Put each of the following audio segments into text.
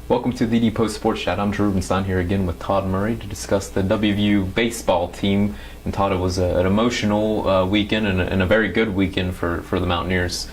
Welcome to the Post Sports Chat. I'm Rubenstein here again with Todd Murray to discuss the WVU baseball team. And Todd, it was an emotional weekend and a very good weekend for the Mountaineers,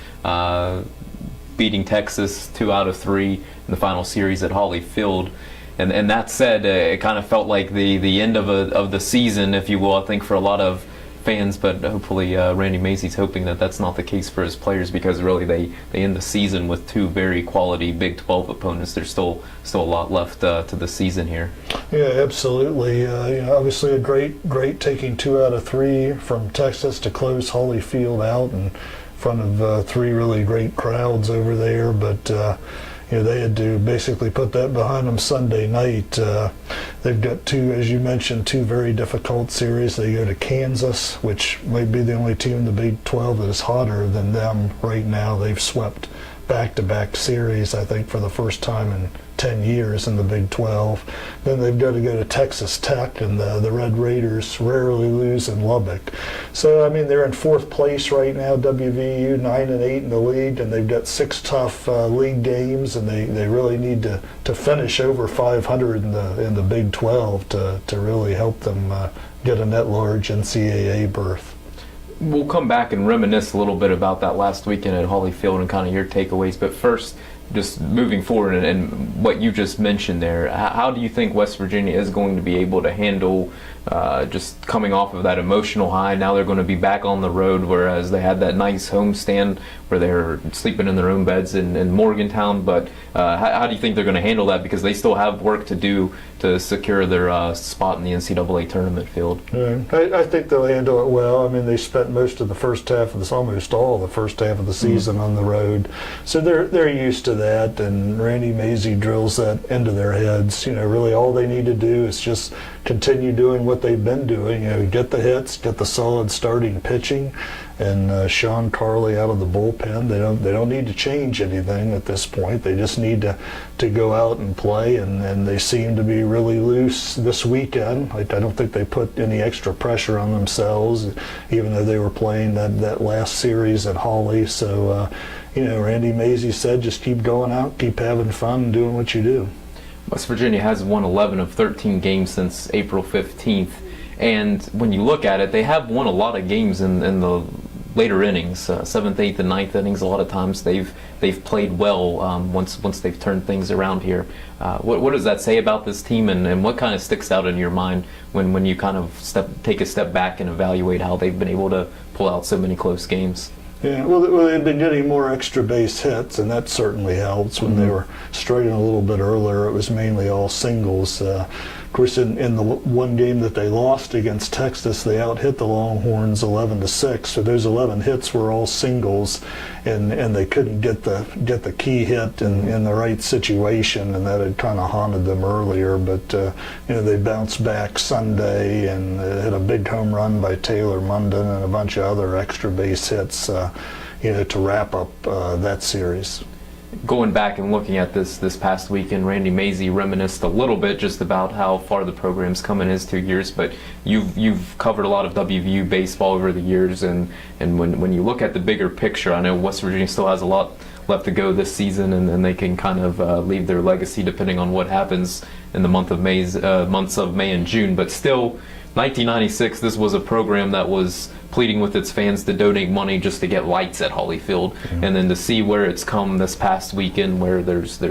beating Texas 2 out of 3 in the final series at Hawley Field. And that said, it kind of felt like the end of the season, if you will, I think, for a lot of fans, but hopefully Randy Mazey's hoping that that's not the case for his players, because really they end the season with 2 very quality Big 12 opponents. There's still a lot left to the season here. Yeah, absolutely. Obviously a great taking 2 out of 3 from Texas to close Hawley Field out in front of 3 really great crowds over there, but they had to basically put that behind them Sunday night. They've got 2, as you mentioned, 2 very difficult series. They go to Kansas, which might be the only team in the Big 12 that is hotter than them right now. They've swept back-to-back series, I think, for the first time in 10 years in the Big 12. Then they've got to go to Texas Tech, and the Red Raiders rarely lose in Lubbock. So, I mean, they're in 4th place right now, WVU, 9-8 in the league, and they've got 6 tough league games, and they really need to finish over 500 in the Big 12 to really help them get an at-large NCAA berth. We'll come back and reminisce a little bit about that last weekend at Hawley Field and kind of your takeaways, but first, just moving forward and what you just mentioned there, how do you think West Virginia is going to be able to handle just coming off of that emotional high? Now they're going to be back on the road, whereas they had that nice homestand where they were sleeping in their own beds in Morgantown. But how do you think they're going to handle that? Because they still have work to do to secure their spot in the NCAA tournament field. Yeah, I think they'll handle it well. I mean, they spent most of the first half of this, almost all the first half of the season on the road, so they're used to that. And Randy Mazey drills that into their heads. Really all they need to do is just continue doing what they've been doing. Get the hits, get the solid starting pitching, and Sean Carley out of the bullpen. They don't need to change anything at this point. They just need to go out and play, and they seem to be really loose this weekend. I don't think they put any extra pressure on themselves, even though they were playing that last series at Hawley. So Randy Mazey said, just keep going out, keep having fun, and doing what you do. West Virginia has won 11 of 13 games since April 15th, and when you look at it, they have won a lot of games in the later innings, 7th, 8th, and 9th innings. A lot of times they've played well once they've turned things around here. What does that say about this team, and what kind of sticks out in your mind when you kind of take a step back and evaluate how they've been able to pull out so many close games? Yeah, well, they've been getting more extra base hits, and that certainly helps. When they were striking a little bit earlier, it was mainly all singles. Of course, in the one game that they lost against Texas, they out-hit the Longhorns 11-6. So those 11 hits were all singles, and they couldn't get the key hit in the right situation, and that had kind of haunted them earlier. But they bounced back Sunday and hit a big home run by Taylor Munden and a bunch of other extra base hits, to wrap up that series. Going back and looking at this past weekend, Randy Mazey reminisced a little bit just about how far the program's come in his 2 years, but you've covered a lot of WVU baseball over the years, and when you look at the bigger picture, I know West Virginia still has a lot left to go this season, and they can kind of leave their legacy depending on what happens in the months of May and June, but still, 1996, this was a program that was pleading with its fans to donate money just to get lights at Hawley Field, and then to see where it's come this past weekend, where there's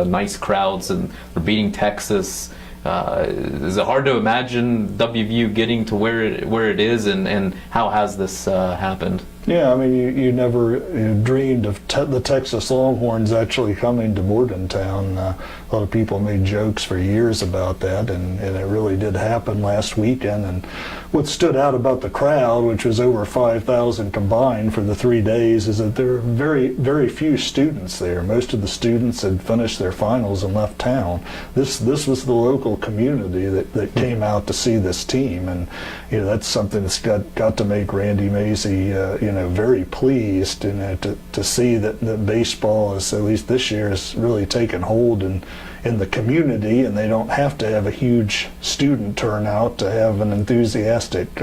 nice crowds and they're beating Texas. Is it hard to imagine WVU getting to where it is, and how has this happened? Yeah, I mean, you never dreamed of the Texas Longhorns actually coming to Morgantown. A lot of people made jokes for years about that, and it really did happen last weekend. And what stood out about the crowd, which was over 5,000 combined for the 3 days, is that there were very, very few students there. Most of the students had finished their finals and left town. This was the local community that came out to see this team, and that's something that's got to make Randy Mazey very pleased to see that baseball is, at least this year, has really taken hold in the community, and they don't have to have a huge student turnout to have an enthusiastic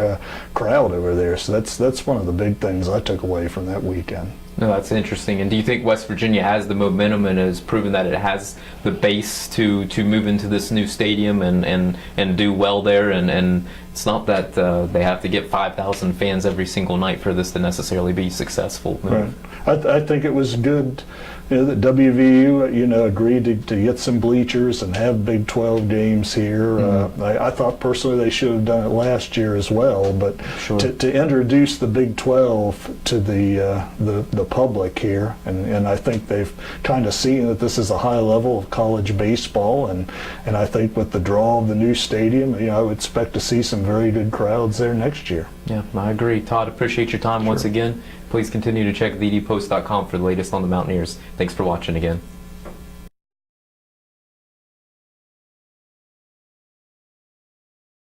crowd over there. So that's one of the big things I took away from that weekend. No, that's interesting. And do you think West Virginia has the momentum and has proven that it has the base to move into this new stadium and do well there? And it's not that they have to get 5,000 fans every single night for this to necessarily be successful. Right. I think it was good, that WVU, agreed to get some bleachers and have Big 12 games here. I thought personally they should have done it last year as well, but Sure. to introduce the Big 12 to the public here, and I think they've kind of seen that this is a high level of college baseball, and I think with the draw of the new stadium, I would expect to see some very good crowds there next year. Yeah, I agree. Todd, appreciate your time once again. Please continue to check thedpost.com for the latest on the Mountaineers. Thanks for watching again.